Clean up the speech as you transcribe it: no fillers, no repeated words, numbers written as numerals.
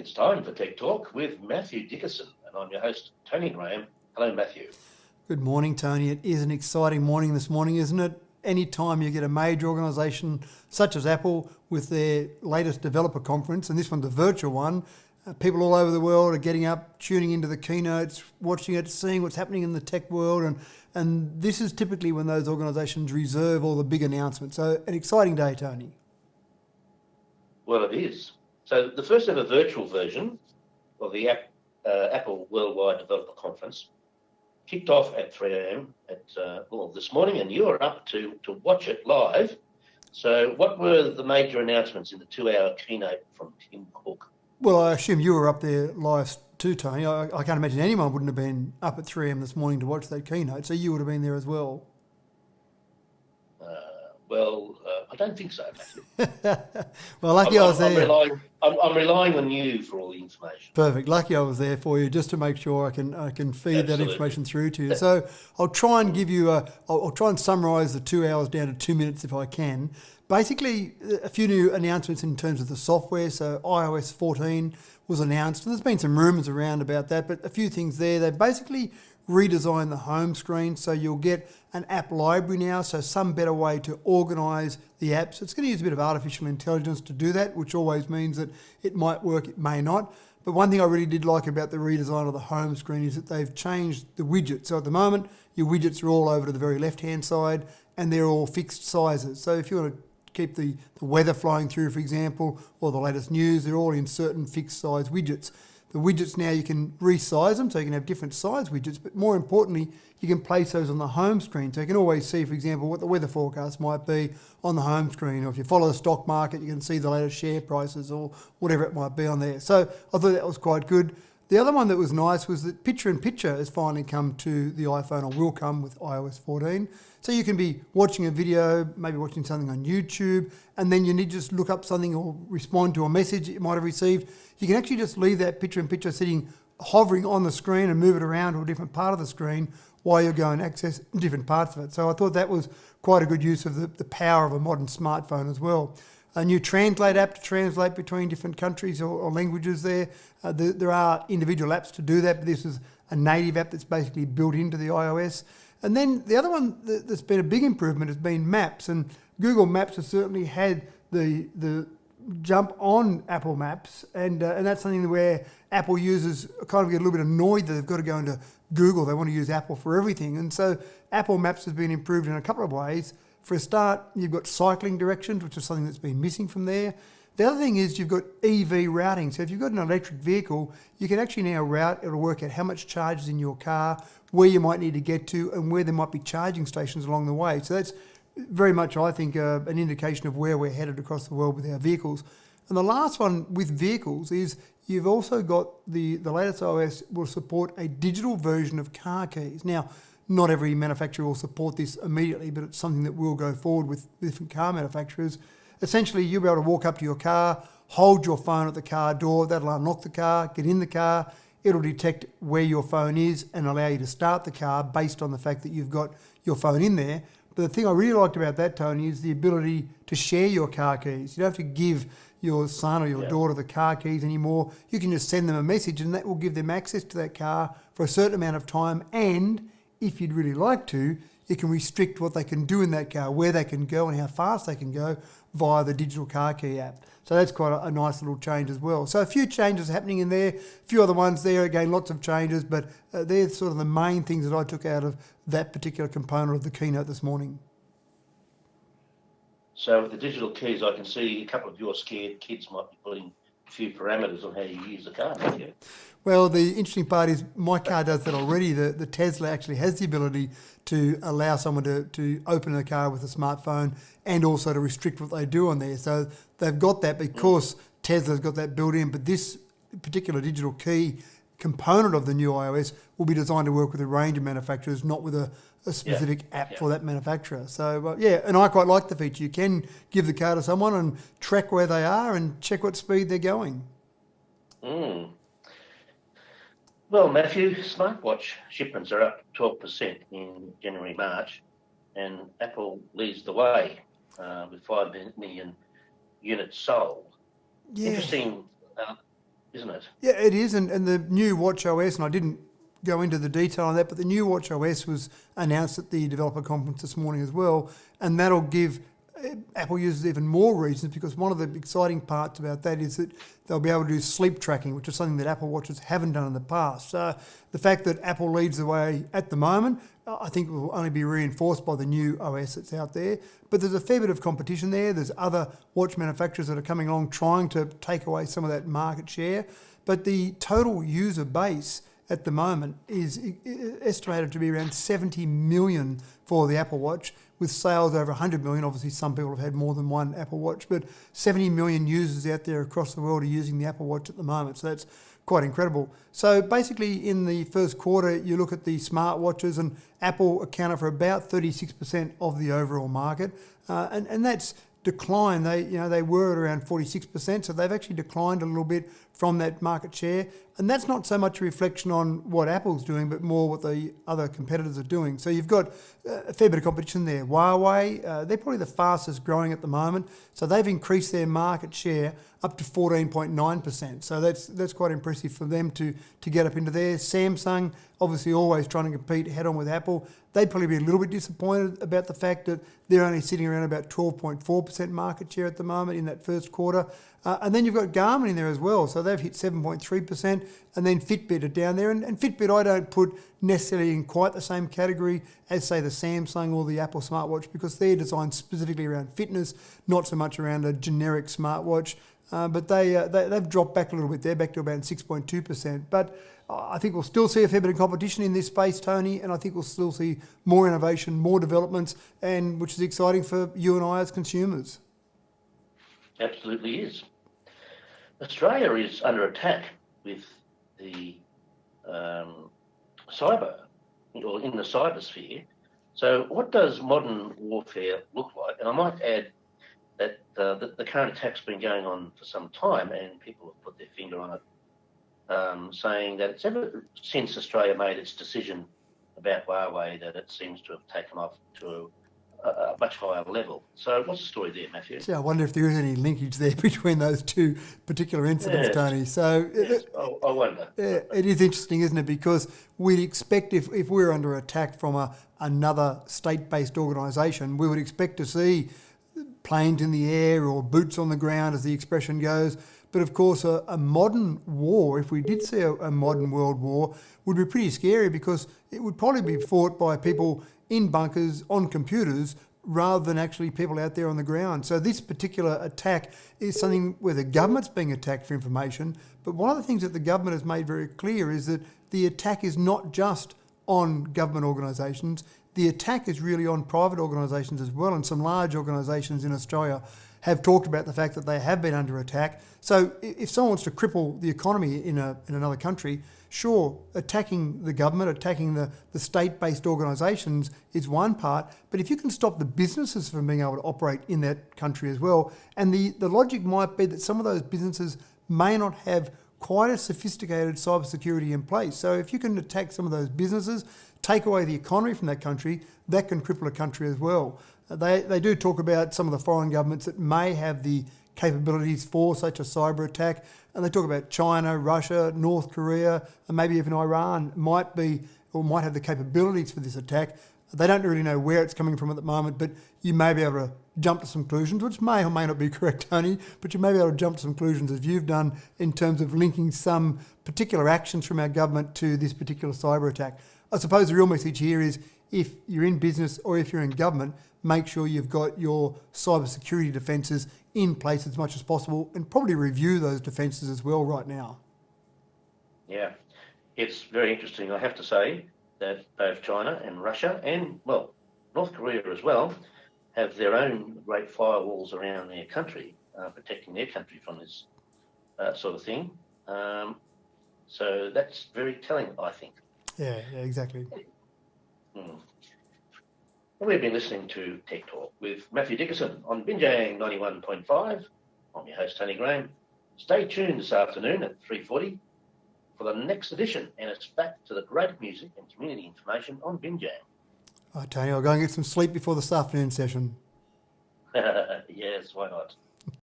It's time for Tech Talk with Matthew Dickerson, and I'm your host, Tony Graham. Hello, Matthew. Good morning, Tony. It is an exciting morning this morning, isn't it? Anytime you get a major organisation such as Apple with their latest developer conference, and this one's a virtual one, people all over the world are getting up, tuning into the keynotes, watching it, seeing what's happening in the tech world, and this is typically when those organisations reserve all the big announcements. So an exciting day, Tony. Well, it is. So the first ever virtual version of the Apple Worldwide Developer Conference kicked off at 3 a.m. This morning, and you were up to watch it live. So what were the major announcements in the 2-hour keynote from Tim Cook? Well, I assume you were up there live too, Tony. I can't imagine anyone wouldn't have been up at 3 a.m. this morning to watch that keynote, so you would have been there as well. I don't think so, Matthew. Well, lucky I was there. I'm relying on you for all the information. Perfect. Lucky I was there for you, just to make sure I can feed Absolutely. that information through to you. So I'll try and give you I'll try and summarise the 2 hours down to 2 minutes if I can. Basically, a few new announcements in terms of the software. So iOS 14 was announced, and there's been some rumours around about that, but a few things there. They basically redesigned the home screen, so you'll get an app library now, so some better way to organise the apps. It's going to use a bit of artificial intelligence to do that, which always means that it might work, it may not. But one thing I really did like about the redesign of the home screen is that they've changed the widgets. So at the moment, your widgets are all over to the very left-hand side, and they're all fixed sizes. So if you want to keep the weather flowing through, for example, or the latest news, they're all in certain fixed size widgets. The widgets now, you can resize them, so you can have different size widgets, but more importantly, you can place those on the home screen. So you can always see, for example, what the weather forecast might be on the home screen, or if you follow the stock market, you can see the latest share prices or whatever it might be on there. So I thought that was quite good. The other one that was nice was that picture-in-picture has finally come to the iPhone, or will come with iOS 14. So you can be watching a video, maybe watching something on YouTube, and then you need to just look up something or respond to a message that you might have received. You can actually just leave that picture-in-picture sitting, hovering on the screen, and move it around to a different part of the screen while you're going to access different parts of it. So I thought that was quite a good use of the power of a modern smartphone as well. A new Translate app to translate between different countries or languages there. There are individual apps to do that, but this is a native app that's basically built into the iOS. And then the other one that's been a big improvement has been Maps, and Google Maps has certainly had the jump on Apple Maps, and that's something where Apple users kind of get a little bit annoyed that they've got to go into Google. They want to use Apple for everything, and so Apple Maps has been improved in a couple of ways. For a start, you've got cycling directions, which is something that's been missing from there. The other thing is you've got EV routing. So if you've got an electric vehicle, you can actually now route, it'll work out how much charge is in your car, where you might need to get to, and where there might be charging stations along the way. So that's very much, I think, an indication of where we're headed across the world with our vehicles. And the last one with vehicles is you've also got the latest OS will support a digital version of car keys. Now, not every manufacturer will support this immediately, but it's something that will go forward with different car manufacturers. Essentially, you'll be able to walk up to your car, hold your phone at the car door, that'll unlock the car, get in the car, it'll detect where your phone is and allow you to start the car based on the fact that you've got your phone in there. But the thing I really liked about that, Tony, is the ability to share your car keys. You don't have to give your son or your daughter the car keys anymore. You can just send them a message and that will give them access to that car for a certain amount of time, and if you'd really like to, you can restrict what they can do in that car, where they can go and how fast they can go via the digital car key app. So that's quite a nice little change as well. So a few changes happening in there, a few other ones there, again, lots of changes, but they're sort of the main things that I took out of that particular component of the keynote this morning. So with the digital keys, I can see a couple of your scared kids might be putting a few parameters on how you use the car, don't you? Well, the interesting part is my car does that already. The Tesla actually has the ability to allow someone to open a car with a smartphone and also to restrict what they do on there. So they've got that because Tesla's got that built in, but this particular digital key component of the new iOS will be designed to work with a range of manufacturers, not with a specific app for that manufacturer. So, and I quite like the feature. You can give the car to someone and track where they are and check what speed they're going. Well, Matthew, smartwatch shipments are up 12% in January, March, and Apple leads the way with 5 million units sold. Yeah. Interesting isn't it? Yeah, it is, and the new Watch OS, and I didn't go into the detail on that, but the new Watch OS was announced at the developer conference this morning as well, and that'll give Apple users even more reasons, because one of the exciting parts about that is that they'll be able to do sleep tracking, which is something that Apple Watches haven't done in the past. So the fact that Apple leads the way at the moment, I think will only be reinforced by the new OS that's out there. But there's a fair bit of competition there. There's other watch manufacturers that are coming along trying to take away some of that market share. But the total user base at the moment is estimated to be around 70 million for the Apple Watch, with sales over 100 million. Obviously, some people have had more than one Apple Watch, but 70 million users out there across the world are using the Apple Watch at the moment. So that's quite incredible. So basically, in the first quarter, you look at the smartwatches, and Apple accounted for about 36% of the overall market, and that's declined. They were at around 46%, so they've actually declined a little bit from that market share. And that's not so much a reflection on what Apple's doing, but more what the other competitors are doing. So you've got a fair bit of competition there. Huawei, they're probably the fastest growing at the moment. So they've increased their market share up to 14.9%. So that's quite impressive for them to get up into there. Samsung, obviously always trying to compete head on with Apple. They'd probably be a little bit disappointed about the fact that they're only sitting around about 12.4% market share at the moment in that first quarter. And then you've got Garmin in there as well. So they've hit 7.3%, and then Fitbit are down there. And Fitbit I don't put necessarily in quite the same category as, say, the Samsung or the Apple smartwatch, because they're designed specifically around fitness, not so much around a generic smartwatch. But they've dropped back a little bit. They're back to about 6.2%. But I think we'll still see a fair bit of competition in this space, Tony, and I think we'll still see more innovation, more developments, and which is exciting for you and I as consumers. Absolutely is. Australia is under attack with the cyber, or in the cybersphere. So what does modern warfare look like? And I might add that the current attack's been going on for some time, and people have put their finger on it, saying that it's ever since Australia made its decision about Huawei that it seems to have taken off to a much higher level. So what's the story there, Matthew? So I wonder if there is any linkage there between those two particular incidents, Yes. Tony. So Yes, I wonder. it is interesting, isn't it? Because we'd expect if we're under attack from another state-based organisation, we would expect to see planes in the air or boots on the ground, as the expression goes. But of course, a modern war, if we did see a modern world war, would be pretty scary, because it would probably be fought by people in bunkers on computers rather than actually people out there on the ground. So this particular attack is something where the government's being attacked for information. But one of the things that the government has made very clear is that the attack is not just on government organisations. The attack is really on private organisations as well, and some large organisations in Australia have talked about the fact that they have been under attack. So if someone wants to cripple the economy in another country, sure, attacking the government, attacking the state-based organisations is one part, but if you can stop the businesses from being able to operate in that country as well, and the logic might be that some of those businesses may not have quite a sophisticated cybersecurity in place. So if you can attack some of those businesses, take away the economy from that country, that can cripple a country as well. They do talk about some of the foreign governments that may have the capabilities for such a cyber attack, and they talk about China, Russia, North Korea, and maybe even Iran might have the capabilities for this attack. They don't really know where it's coming from at the moment, but you may be able to jump to some conclusions, which may or may not be correct, Tony, but you may be able to jump to some conclusions as you've done in terms of linking some particular actions from our government to this particular cyber attack. I suppose the real message here is, if you're in business or if you're in government, make sure you've got your cyber security defences in place as much as possible, and probably review those defences as well right now. Yeah, it's very interesting. I have to say that both China and Russia and, well, North Korea as well have their own great firewalls around their country, protecting their country from this sort of thing. So that's very telling, I think. Yeah, exactly. We've been listening to Tech Talk with Matthew Dickerson on Binjang 91.5. I'm your host, Tony Graham. Stay tuned this afternoon at 3:40 for the next edition, and it's back to the great music and community information on Binjang. All right, Tony, I'll go and get some sleep before this afternoon session. Yes, why not?